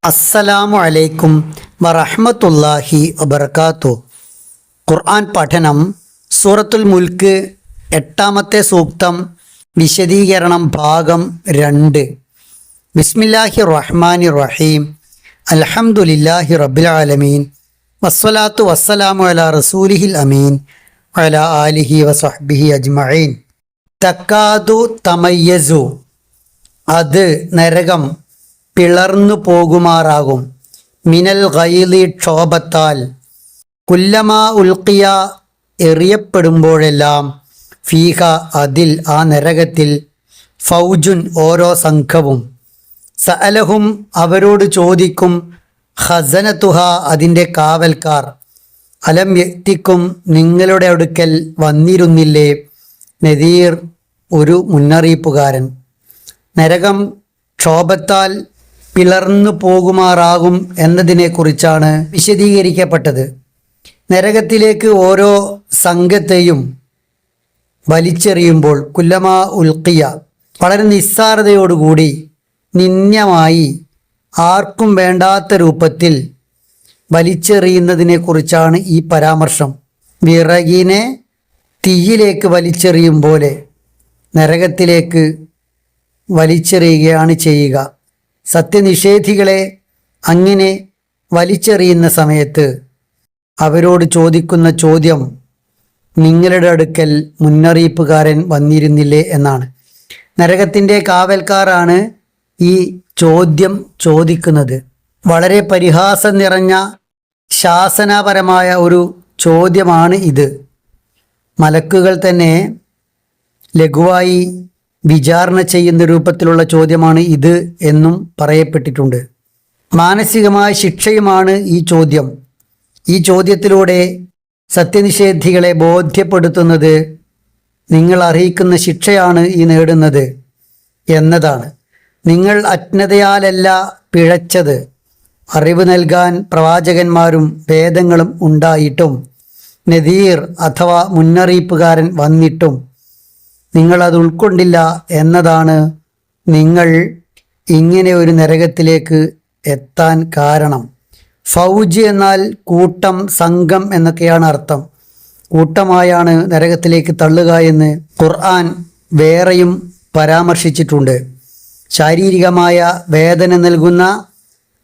അസ്സലാമു അലൈക്കും വറഹ്മത്തുള്ളാഹി വബറകാതുഹു. ഖുർആൻ പഠനം സൂറത്തുൽ മുൽക്ക് 8-ാമത്തെ സൂക്തം വിശദീകരണം ഭാഗം 2. ബിസ്മില്ലാഹിർ റഹ്മാനിർ റഹീം. അൽഹംദുലില്ലാഹി റബ്ബിൽ ആലമീൻ വസ്സലാത്തു വസ്സലാമു അലാ റസൂലിഹിൽ അമീൻ വഅലാ ആലിഹി വസഹ്ബിഹി അജ്മഈൻ. തക്കാദു തമയ്യസു, അത് നരകം പിളർന്നു പോകുമാറാകും. മിനൽ ഗൈലി, ക്ഷോഭത്താൽ. കുല്ലമാ ഉൽക്കിയ, എറിയപ്പെടുമ്പോഴെല്ലാം. ഫീഹ, അതിൽ, ആ നരകത്തിൽ. ഫൗജുൻ, ഓരോ സംഘവും. സഅലഹും, അവരോട് ചോദിക്കും. ഖസനതുഹ, അതിൻ്റെ കാവൽക്കാർ. അലം യഅ്തിക്കും, നിങ്ങളുടെ അടുക്കൽ വന്നിരുന്നില്ലേ. നദീർ, ഒരു മുന്നറിയിപ്പുകാരൻ. നരകം ക്ഷോഭത്താൽ പിളർന്നു പോകുമാറാകും എന്നതിനെക്കുറിച്ചാണ് വിശദീകരിക്കപ്പെട്ടത്. നരകത്തിലേക്ക് ഓരോ സംഘത്തെയും വലിച്ചെറിയുമ്പോൾ കുല്ലമാ ഉൽക്കിയ, വളരെ നിസ്സാരതയോടുകൂടി, നിന്ദ്യമായി, ആർക്കും വേണ്ടാത്ത രൂപത്തിൽ വലിച്ചെറിയുന്നതിനെക്കുറിച്ചാണ് ഈ പരാമർശം. വിറകിനെ തീയിലേക്ക് വലിച്ചെറിയും പോലെ നരകത്തിലേക്ക് വലിച്ചെറിയുകയാണ് ചെയ്യുക. സത്യനിഷേധികളെ അങ്ങനെ വലിച്ചെറിയുന്ന സമയത്ത് അവരോട് ചോദിക്കുന്ന ചോദ്യം, നിങ്ങളുടെ അടുക്കൽ മുന്നറിയിപ്പുകാരൻ വന്നിരുന്നില്ലേ എന്നാണ്. നരകത്തിൻ്റെ കാവൽക്കാരാണ് ഈ ചോദ്യം ചോദിക്കുന്നത്. വളരെ പരിഹാസം നിറഞ്ഞ ശാസനാപരമായ ഒരു ചോദ്യമാണ് ഇത്. മലക്കുകൾ തന്നെ ലഘുവായി വിചാരണ ചെയ്യുന്ന രൂപത്തിലുള്ള ചോദ്യമാണ് ഇത് എന്നും പറയപ്പെട്ടിട്ടുണ്ട്. മാനസികമായ ശിക്ഷയുമാണ് ഈ ചോദ്യം. ഈ ചോദ്യത്തിലൂടെ സത്യനിഷേധികളെ ബോധ്യപ്പെടുത്തുന്നത് നിങ്ങൾ അർഹിക്കുന്ന ശിക്ഷയാണ് ഈ നേടുന്നത് എന്നതാണ്. നിങ്ങൾ അജ്ഞതയാലല്ല പിഴച്ചത്. അറിവ് നൽകാൻ പ്രവാചകന്മാരും വേദങ്ങളും ഉണ്ടായിട്ടും, നദീർ അഥവാ മുന്നറിയിപ്പുകാരൻ വന്നിട്ടും നിങ്ങളത് ഉൾക്കൊണ്ടില്ല എന്നതാണ് നിങ്ങൾ ഇങ്ങനെ ഒരു നരകത്തിലേക്ക് എത്താൻ കാരണം. ഫൗജ് എന്നാൽ കൂട്ടം, സംഘം എന്നൊക്കെയാണ് അർത്ഥം. കൂട്ടമായാണ് നരകത്തിലേക്ക് തള്ളുക എന്ന് ഖുർആൻ വേറെയും പരാമർശിച്ചിട്ടുണ്ട്. ശാരീരികമായ വേദന നൽകുന്ന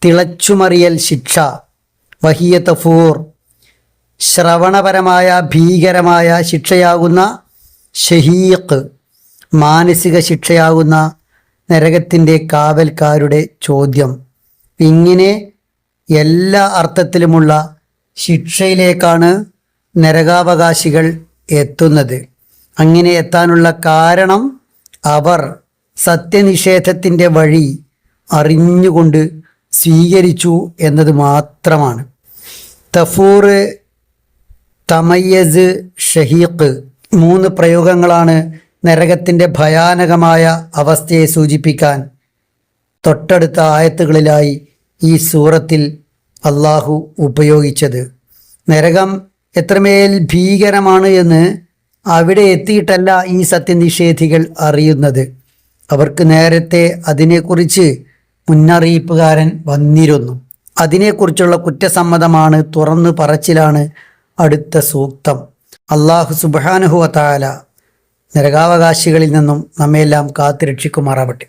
തിളച്ചുമറിയൽ ശിക്ഷ, വഹിയ തഫൂർ. ശ്രവണപരമായ ഭീകരമായ ശിക്ഷയാകുന്ന ഷഹീഖ്, മാനസിക ശിക്ഷയാകുന്ന നരകത്തിൻ്റെ കാവൽക്കാരുടെ ചോദ്യം. ഇങ്ങനെ എല്ലാ അർത്ഥത്തിലുമുള്ള ശിക്ഷയിലേക്കാണ് നരകാവകാശികൾ എത്തുന്നത്. അങ്ങനെ എത്താനുള്ള കാരണം അവർ സത്യനിഷേധത്തിൻ്റെ വഴി അറിഞ്ഞുകൊണ്ട് സ്വീകരിച്ചു എന്നത് മാത്രമാണ്. തഫൂർ, തമയ്യസ്, ഷഹീഖ്, 3 പ്രയോഗങ്ങളാണ് നരകത്തിൻ്റെ ഭയാനകമായ അവസ്ഥയെ സൂചിപ്പിക്കാൻ തൊട്ടടുത്ത ആയത്തുകളിലായി ഈ സൂറത്തിൽ അള്ളാഹു ഉപയോഗിച്ചത്. നരകം എത്രമേൽ ഭീകരമാണ് എന്ന് അവിടെ എത്തിയിട്ടല്ല ഈ സത്യനിഷേധികൾ അറിയുന്നത്. അവർക്ക് നേരത്തെ അതിനെക്കുറിച്ച് മുന്നറിയിപ്പുകാരൻ വന്നിരുന്നു. അതിനെക്കുറിച്ചുള്ള കുറ്റസമ്മതമാണ്, തുറന്നു പറച്ചിലാണ് അടുത്ത സൂക്തം. അല്ലാഹു സുബ്ഹാനഹു വ തആല നരകാവകാശികളിൽ നിന്നും നമ്മയെല്ലാം കാത്തുരക്ഷിക്കുമാറാവട്ടെ.